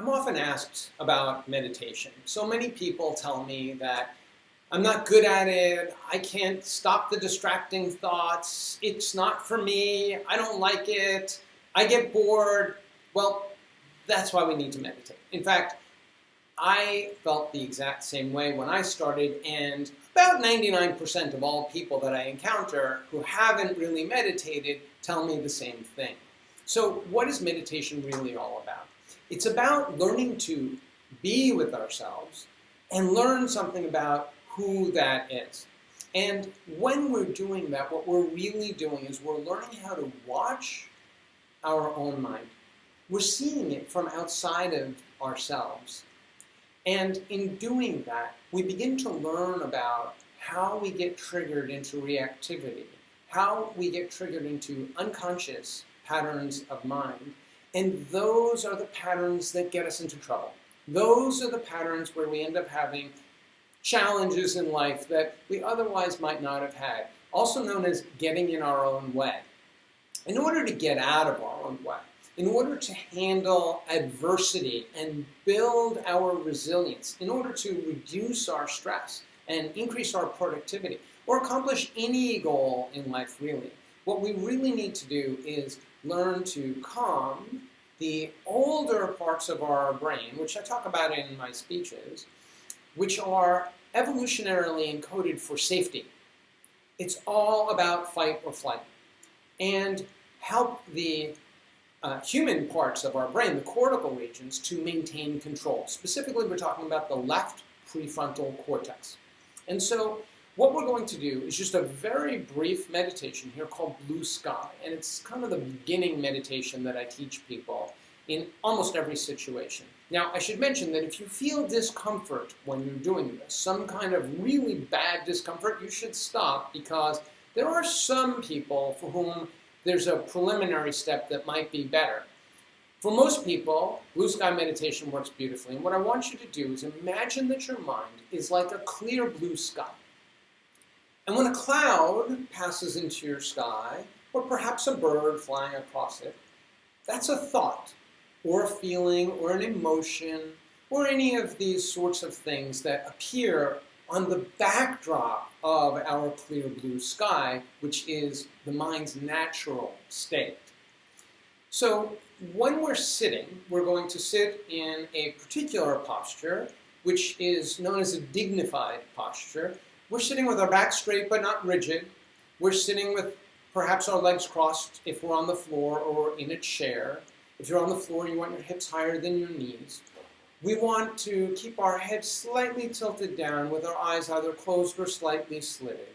I'm often asked about meditation. So many people tell me that I'm not good at it, I can't stop the distracting thoughts, it's not for me, I don't like it, I get bored. Well, that's why we need to meditate. In fact, I felt the exact same way when I started, and about 99% of all people that I encounter who haven't really meditated tell me the same thing. So what is meditation really all about? It's about learning to be with ourselves and learn something about who that is. And when we're doing that, what we're really doing is we're learning how to watch our own mind. We're seeing it from outside of ourselves. And in doing that, we begin to learn about how we get triggered into reactivity, how we get triggered into unconscious patterns of mind. And those are the patterns that get us into trouble. Those are the patterns where we end up having challenges in life that we otherwise might not have had, also known as getting in our own way. In order to get out of our own way, in order to handle adversity and build our resilience, in order to reduce our stress and increase our productivity, or accomplish any goal in life really, what we really need to do is learn to calm the older parts of our brain, which I talk about in my speeches, which are evolutionarily encoded for safety. It's all about fight or flight. And help the human parts of our brain, the cortical regions, to maintain control. Specifically, we're talking about the left prefrontal cortex. And so what we're going to do is just a very brief meditation here called Blue Sky. And it's kind of the beginning meditation that I teach people in almost every situation. Now, I should mention that if you feel discomfort when you're doing this, some kind of really bad discomfort, you should stop, because there are some people for whom there's a preliminary step that might be better. For most people, Blue Sky meditation works beautifully. And what I want you to do is imagine that your mind is like a clear blue sky. And when a cloud passes into your sky, or perhaps a bird flying across it, that's a thought, or a feeling, or an emotion, or any of these sorts of things that appear on the backdrop of our clear blue sky, which is the mind's natural state. So when we're sitting, we're going to sit in a particular posture, which is known as a dignified posture. We're sitting with our back straight but not rigid. We're sitting with perhaps our legs crossed if we're on the floor or in a chair. If you're on the floor, you want your hips higher than your knees. We want to keep our head slightly tilted down with our eyes either closed or slightly slitted.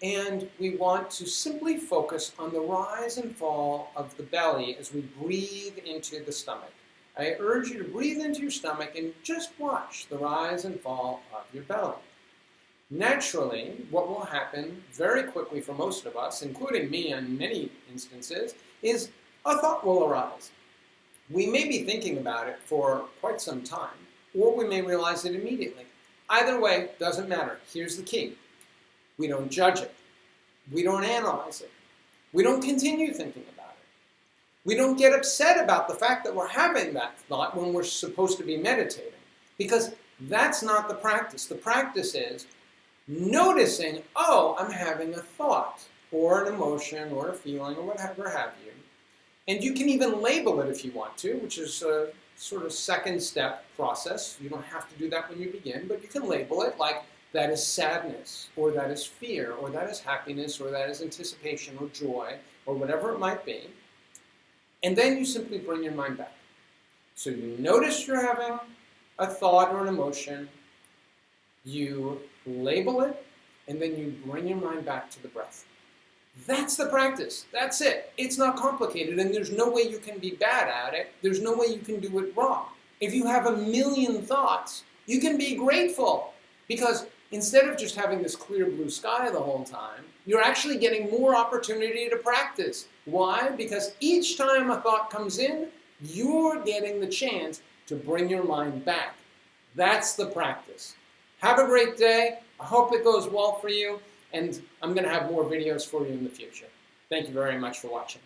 And we want to simply focus on the rise and fall of the belly as we breathe into the stomach. I urge you to breathe into your stomach and just watch the rise and fall of your belly. Naturally, what will happen very quickly for most of us, including me in many instances, is a thought will arise. We may be thinking about it for quite some time, or we may realize it immediately. Either way, doesn't matter. Here's the key. We don't judge it. We don't analyze it. We don't continue thinking about it. We don't get upset about the fact that we're having that thought when we're supposed to be meditating, because that's not the practice. The practice is noticing, oh, I'm having a thought, or an emotion, or a feeling, or whatever have you. And you can even label it if you want to, which is a sort of second step process. You don't have to do that when you begin, but you can label it like that is sadness, or that is fear, or that is happiness, or that is anticipation, or joy, or whatever it might be. And then you simply bring your mind back. So you notice you're having a thought or an emotion, you label it, and then you bring your mind back to the breath. That's the practice. That's it. It's not complicated, and there's no way you can be bad at it. There's no way you can do it wrong. If you have a million thoughts, you can be grateful, because instead of just having this clear blue sky the whole time, you're actually getting more opportunity to practice. Why? Because each time a thought comes in, you're getting the chance to bring your mind back. That's the practice. Have a great day. I hope it goes well for you. And I'm going to have more videos for you in the future. Thank you very much for watching.